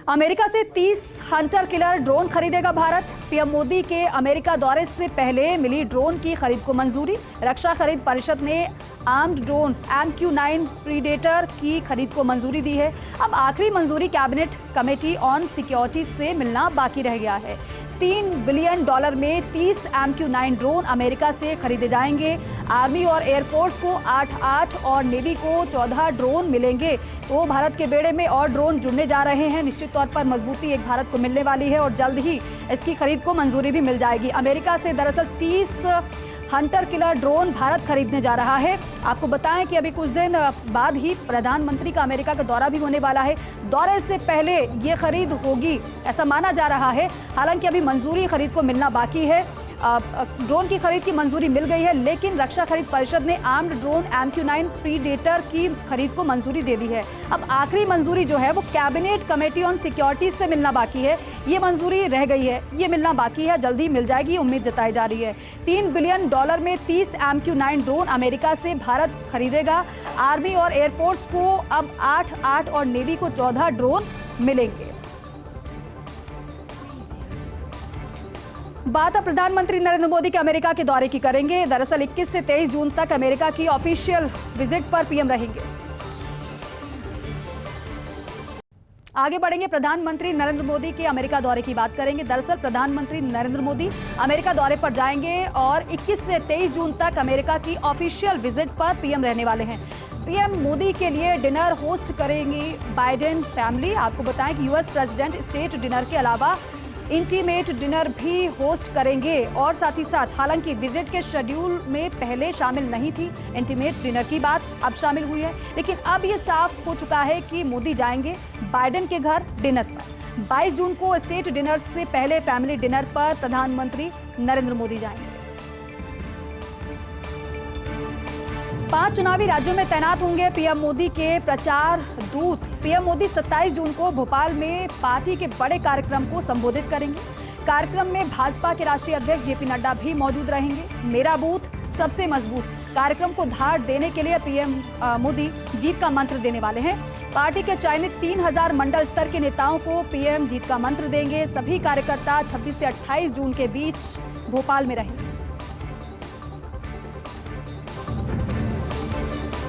America से 30 Hunter killer drone खरीदेगा Bharat. PM Modi के अमेरिका दौरे से पहले मिली ड्रोन की खरीद को मंजूरी। रक्षा खरीद परिषद ने आर्म्ड ड्रोन MQ-9 प्रीडेटर की खरीद को मंजूरी दी है। अब आखिरी मंजूरी कैबिनेट कमेटी ऑन सिक्योरिटी से मिलना बाकी रह गया है। $3 बिलियन में 30 MQ-9 ड्रोन अमेरिका से खरीदे जाएंगे। आर्मी और एयरफोर्स को 8 और नेवी को 14 ड्रोन मिलेंगे। तो भारत के बेड़े में और ड्रोन जुड़ने जा रहे हैं। निश्चित तौर पर मजबूती एक भारत को मिलने वाली है और जल्द ही इसकी खरीद को मंजूरी भी मिल जाएगी। अमेरिका से दरअसल 30 हंटर किलर ड्रोन भारत खरीदने जा रहा है। आपको बताएं कि अभी कुछ दिन बाद ही प्रधानमंत्री का अमेरिका का दौरा भी होने वाला है। दौरे से पहले ये खरीद होगी ऐसा माना जा रहा है। हालांकि अभी मंजूरी खरीद को मिलना बाकी है। ड्रोन की खरीद की मंजूरी मिल गई है, लेकिन रक्षा खरीद परिषद ने आर्म्ड ड्रोन MQ-9 प्रीडेटर की खरीद को मंजूरी दे दी है। अब आखिरी मंजूरी जो है वो कैबिनेट कमेटी ऑन सिक्योरिटी से मिलना बाकी है। ये मंजूरी रह गई है, ये मिलना बाकी है, जल्दी मिल जाएगी, उम्मीद जताई जा रही है। $3 बिलियन में 30 MQ-9 ड्रोन अमेरिका से भारत खरीदेगा। आर्मी और एयरफोर्स को अब 8 और नेवी को 14 ड्रोन मिलेंगे। बात अब प्रधानमंत्री नरेंद्र मोदी के अमेरिका के दौरे की करेंगे। दरअसल 21 से 23 जून तक अमेरिका की ऑफिशियल विजिट पर पीएम रहेंगे। आगे बढ़ेंगे, प्रधानमंत्री नरेंद्र मोदी के अमेरिका दौरे की बात करेंगे। दरअसल प्रधानमंत्री नरेंद्र मोदी अमेरिका दौरे पर जाएंगे और 21 से 23 जून तक अमेरिका की ऑफिशियल विजिट पर पीएम रहने वाले हैं। पीएम मोदी के लिए डिनर होस्ट करेंगी बाइडेन फैमिली। आपको बताएं कि यूएस प्रेसिडेंट स्टेट डिनर के अलावा इंटीमेट डिनर भी होस्ट करेंगे और साथ ही साथ हालांकि विजिट के शेड्यूल में पहले शामिल नहीं थी इंटीमेट डिनर की बात, अब शामिल हुई है। लेकिन अब ये साफ हो चुका है कि मोदी जाएंगे बाइडेन के घर डिनर पर। 22 जून को स्टेट डिनर से पहले फैमिली डिनर पर प्रधानमंत्री नरेंद्र मोदी जाएंगे। 5 चुनावी राज्यों में तैनात होंगे पीएम मोदी के प्रचार दूत। पीएम मोदी 27 जून को भोपाल में पार्टी के बड़े कार्यक्रम को संबोधित करेंगे। कार्यक्रम में भाजपा के राष्ट्रीय अध्यक्ष जेपी नड्डा भी मौजूद रहेंगे। मेरा बूथ सबसे मजबूत कार्यक्रम को धार देने के लिए पीएम मोदी जीत का मंत्र देने वाले हैं। पार्टी के चयनित 3000 मंडल स्तर के नेताओं को पीएम जीत का मंत्र देंगे। सभी कार्यकर्ता 26 से 28 जून के बीच भोपाल में रहेंगे।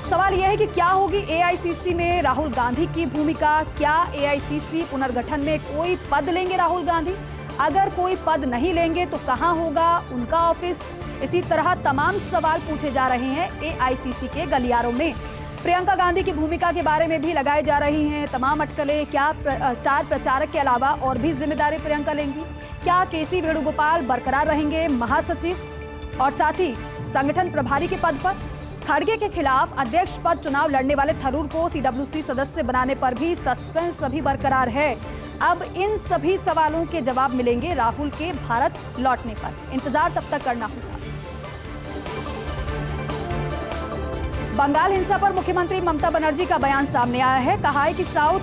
सवाल यह है कि क्या होगी एआईसीसी में राहुल गांधी की भूमिका। क्या एआईसीसी पुनर्गठन में कोई पद लेंगे राहुल गांधी? अगर कोई पद नहीं लेंगे तो कहां होगा उनका ऑफिस? इसी तरह तमाम सवाल पूछे जा रहे हैं एआईसीसी के गलियारों में। प्रियंका गांधी की भूमिका के बारे में भी लगाई जा रही हैं तमाम अटकलें। क्या स्टार प्रचारक के अलावा और भी जिम्मेदारी प्रियंका लेंगी? क्या केसी वेणुगोपाल बरकरार रहेंगे महासचिव और साथ ही संगठन प्रभारी के पद पर? खड़गे के खिलाफ अध्यक्ष पद चुनाव लड़ने वाले थरूर को सीडब्ल्यूसी सदस्य बनाने पर भी सस्पेंस अभी बरकरार है। अब इन सभी सवालों के जवाब मिलेंगे राहुल के भारत लौटने पर। इंतजार तब तक करना होगा। बंगाल हिंसा पर मुख्यमंत्री ममता बनर्जी का बयान सामने आया है। कहा है कि साउथ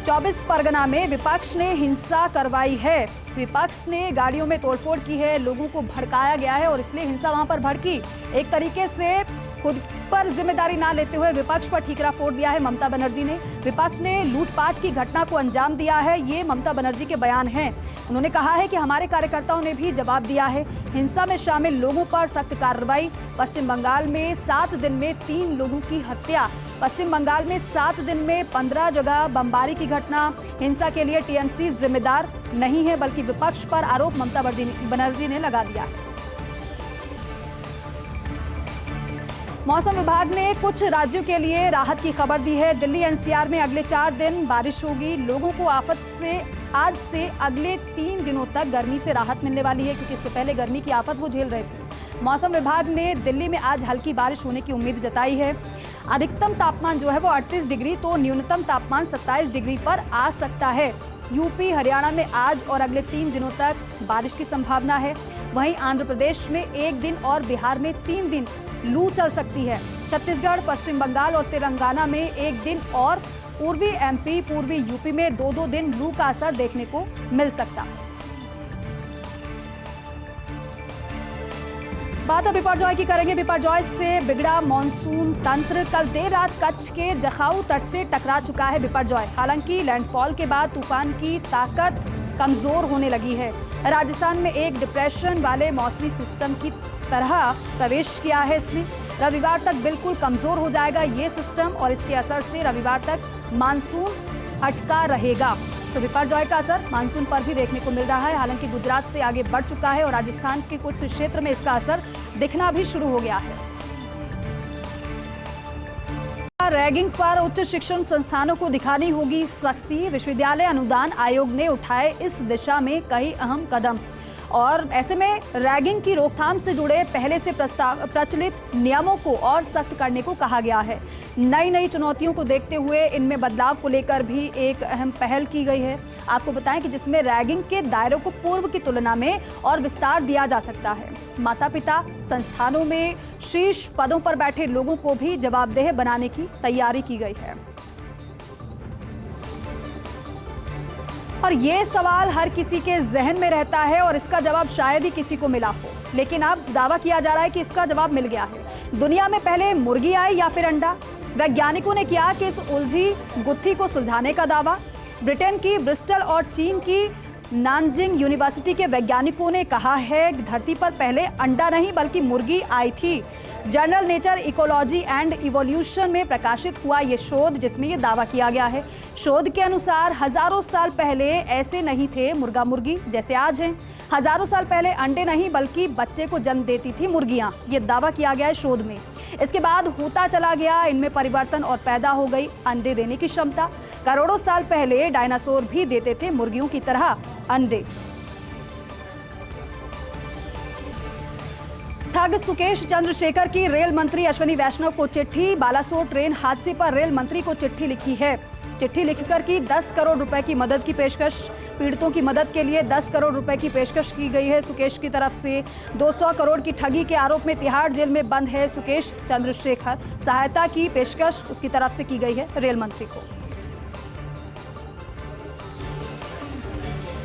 24 परगना में विपक्ष ने हिंसा करवाई है। विपक्ष ने गाड़ियों में तोड़फोड़ की है, लोगों को भड़काया गया है और इसलिए हिंसा वहां पर भड़की। एक तरीके से खुद पर जिम्मेदारी ना लेते हुए विपक्ष पर ठीकरा फोड़ दिया है ममता बनर्जी ने। विपक्ष ने लूटपाट की घटना को अंजाम दिया है, ये ममता बनर्जी के बयान हैं। उन्होंने कहा है कि हमारे कार्यकर्ताओं ने भी जवाब दिया है। हिंसा में शामिल लोगों पर सख्त कार्रवाई। पश्चिम बंगाल में 7 दिन में 3 लोगों की हत्या। पश्चिम बंगाल में 7 दिन में 15 जगह बमबारी की घटना। हिंसा के लिए टीएमसी जिम्मेदार नहीं है, बल्कि विपक्ष पर आरोप ममता बनर्जी ने लगा दिया है। मौसम विभाग ने कुछ राज्यों के लिए राहत की खबर दी है। दिल्ली एनसीआर में अगले 4 दिन बारिश होगी। लोगों को आफत से आज से अगले 3 दिनों तक गर्मी से राहत मिलने वाली है, क्योंकि इससे पहले गर्मी की आफत वो झेल रहे थे। मौसम विभाग ने दिल्ली में आज हल्की बारिश होने की उम्मीद जताई है। अधिकतम तापमान जो है वो 38 डिग्री तो न्यूनतम तापमान 27 डिग्री पर आ सकता है। यूपी हरियाणा में आज और अगले 3 दिनों तक बारिश की संभावना है। वहीं आंध्र प्रदेश में 1 दिन और बिहार में 3 दिन लू चल सकती है। छत्तीसगढ़, पश्चिम बंगाल और तेलंगाना में 1 दिन और पूर्वी एमपी, पूर्वी यूपी में 2-2 दिन लू का असर देखने को मिल सकता है। बात अब बिपरजॉय की करेंगे। बिपरजॉय से बिगड़ा मॉनसून तंत्र। कल देर रात कच्छ के जखाऊ तट से टकरा चुका है बिपरजॉय। हालांकि लैंडफॉल के बाद तूफान की ताकत कमजोर होने लगी है। राजस्थान में एक डिप्रेशन वाले मौसमी सिस्टम की तरह प्रवेश किया है इसने। रविवार तक बिल्कुल कमजोर हो जाएगा ये सिस्टम और इसके असर से रविवार तक मानसून अटका रहेगा। तो बिपरजॉय का असर मानसून पर भी देखने को मिल रहा है। हालांकि गुजरात से आगे बढ़ चुका है और राजस्थान के कुछ क्षेत्र में इसका असर दिखना भी शुरू हो गया है। रैगिंग पर उच्च शिक्षण संस्थानों को दिखानी होगी सख्ती। विश्वविद्यालय अनुदान आयोग ने उठाए इस दिशा में कई अहम कदम और ऐसे में रैगिंग की रोकथाम से जुड़े पहले से प्रचलित नियमों को और सख्त करने को कहा गया है। नई चुनौतियों को देखते हुए इनमें बदलाव को लेकर भी एक अहम पहल की गई है। आपको बताएं कि जिसमें रैगिंग के दायरों को पूर्व की तुलना में और विस्तार दिया जा सकता है। माता पिता संस्थानों में शीर्ष पदों पर बैठे लोगों को भी जवाबदेह बनाने की तैयारी की गई है। और ये सवाल हर किसी के जहन में रहता है और इसका जवाब शायद ही किसी को मिला हो, लेकिन अब दावा किया जा रहा है कि इसका जवाब मिल गया है। दुनिया में पहले मुर्गी आई या फिर अंडा? वैज्ञानिकों ने किया कि इस उलझी गुत्थी को सुलझाने का दावा। ब्रिटेन की ब्रिस्टल और चीन की नानजिंग यूनिवर्सिटी के वैज्ञानिकों ने कहा है कि धरती पर पहले अंडा नहीं बल्कि मुर्गी आई थी। Journal nature ecology and evolution में प्रकाशित हुआ ये शोध जिसमें ये दावा किया गया है। शोध के अनुसार हजारों साल पहले ऐसे नहीं थे मुर्गा मुर्गी जैसे आज हैं। हजारों साल पहले अंडे नहीं बल्कि बच्चे को जन्म देती थी मुर्गियां, ये दावा किया गया है शोध में। इसके बाद होता चला गया इनमें परिवर्तन और पैदा हो गई अंडे देने की क्षमता। करोड़ों साल पहले डायनासोर भी देते थे मुर्गियों की तरह अंडे। ठग सुकेश चंद्रशेखर की रेल मंत्री अश्विनी वैष्णव को चिट्ठी। बालासोर ट्रेन हादसे पर रेल मंत्री को चिट्ठी लिखी है। चिट्ठी लिखकर की 10 करोड़ रुपए की मदद की पेशकश। पीड़ितों की मदद के लिए 10 करोड़ रुपए की पेशकश की गई है सुकेश की तरफ से। 200 करोड़ की ठगी के आरोप में तिहाड़ जेल में बंद है सुकेश चंद्रशेखर। सहायता की पेशकश उसकी तरफ से की गई है रेल मंत्री को।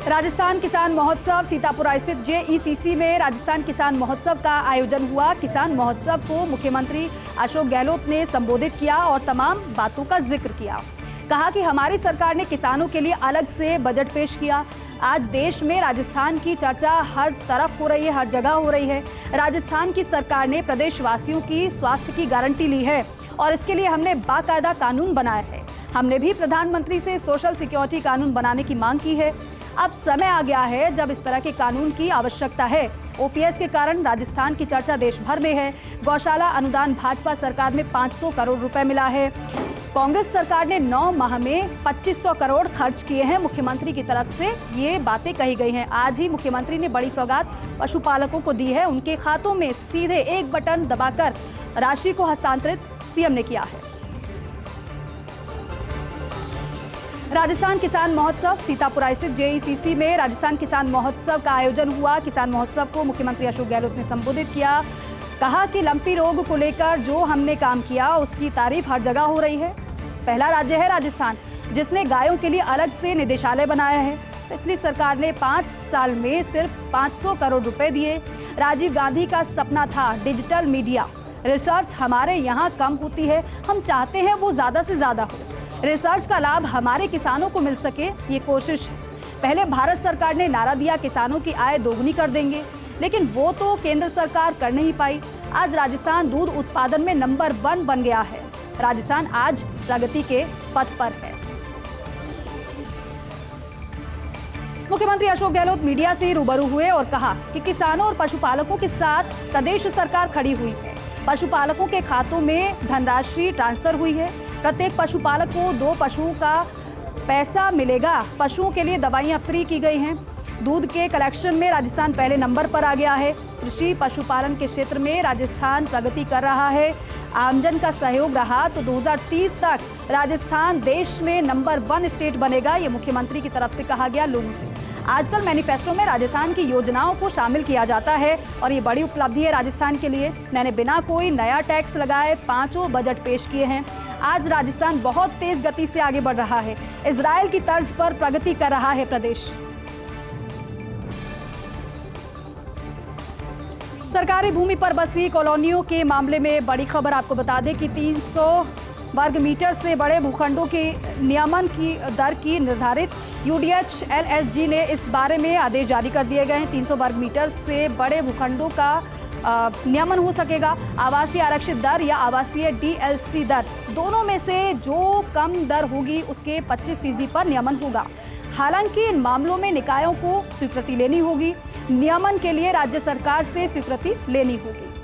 राजस्थान किसान महोत्सव। सीतापुरा स्थित जेईसीसी में राजस्थान किसान महोत्सव का आयोजन हुआ। किसान महोत्सव को मुख्यमंत्री अशोक गहलोत ने संबोधित किया और तमाम बातों का जिक्र किया। कहा कि हमारी सरकार ने किसानों के लिए अलग से बजट पेश किया। आज देश में राजस्थान की चर्चा हर तरफ हो रही है, हर जगह हो रही है। राजस्थान की सरकार ने प्रदेशवासियों की स्वास्थ्य की गारंटी ली है और इसके लिए हमने बाकायदा कानून बनाया है। हमने भी प्रधानमंत्री से सोशल सिक्योरिटी कानून बनाने की मांग की है। अब समय आ गया है जब इस तरह के कानून की आवश्यकता है। ओपीएस के कारण राजस्थान की चर्चा देश भर में है। गौशाला अनुदान भाजपा सरकार में 500 करोड़ रुपए मिला है। कांग्रेस सरकार ने 9 माह में 2500 करोड़ खर्च किए हैं। मुख्यमंत्री की तरफ से ये बातें कही गई हैं। आज ही मुख्यमंत्री ने बड़ी सौगात पशुपालकों को दी है। उनके खातों में सीधे एक बटन दबाकर राशि को हस्तांतरित सीएम ने किया है। राजस्थान किसान महोत्सव। सीतापुरा स्थित जेईसीसी में राजस्थान किसान महोत्सव का आयोजन हुआ। किसान महोत्सव को मुख्यमंत्री अशोक गहलोत ने संबोधित किया। कहा कि लंपी रोग को लेकर जो हमने काम किया उसकी तारीफ हर जगह हो रही है। पहला राज्य है राजस्थान जिसने गायों के लिए अलग से निदेशालय बनाया है। पिछली सरकार ने 5 साल में सिर्फ 500 करोड़ रुपए दिए। राजीव गांधी का सपना था डिजिटल मीडिया। रिसर्च हमारे यहाँ कम होती है, हम चाहते हैं वो ज़्यादा से ज़्यादा हो। रिसर्च का लाभ हमारे किसानों को मिल सके, ये कोशिश है। पहले भारत सरकार ने नारा दिया किसानों की आय दोगुनी कर देंगे, लेकिन वो तो केंद्र सरकार कर नहीं पाई। आज राजस्थान दूध उत्पादन में नंबर 1 बन गया है। राजस्थान आज प्रगति के पथ पर है। मुख्यमंत्री अशोक गहलोत मीडिया से रूबरू हुए और कहा कि किसानों और पशुपालकों के साथ प्रदेश सरकार खड़ी हुई है। पशुपालकों के खातों में धनराशि ट्रांसफर हुई है। प्रत्येक पशुपालक को 2 पशुओं का पैसा मिलेगा। पशुओं के लिए दवाइयां फ्री की गई हैं। दूध के कलेक्शन में राजस्थान पहले नंबर पर आ गया है। कृषि पशुपालन के क्षेत्र में राजस्थान प्रगति कर रहा है। आमजन का सहयोग रहा तो 2030 तक राजस्थान देश में नंबर 1 स्टेट बनेगा। ये मुख्यमंत्री की तरफ से कहा गया लोगों से। आजकल मैनिफेस्टो में राजस्थान की योजनाओं को शामिल किया जाता है और ये बड़ी उपलब्धि है राजस्थान के लिए। मैंने बिना कोई नया टैक्स लगाए 5 बजट पेश किए हैं। आज राजस्थान बहुत तेज गति से आगे बढ़ रहा है। इजराइल की तर्ज पर प्रगति कर रहा है प्रदेश। सरकारी भूमि पर बसी कॉलोनियों के मामले में बड़ी खबर आपको बता दें कि 300 वर्ग मीटर से बड़े भूखंडों के नियमन की दर की निर्धारित UDH-LSG ने इस बारे में आदेश जारी कर दिए गए हैं। 300 वर्ग मीटर से बड़े भूखंडों का नियमन हो सकेगा। आवासीय आरक्षित दर या आवासीय DLC दर, दोनों में से जो कम दर होगी उसके 25% पर नियमन होगा। हालांकि इन मामलों में निकायों को स्वीकृति लेनी होगी। नियमन के लिए राज्य सरकार से स्वीकृति लेनी होगी।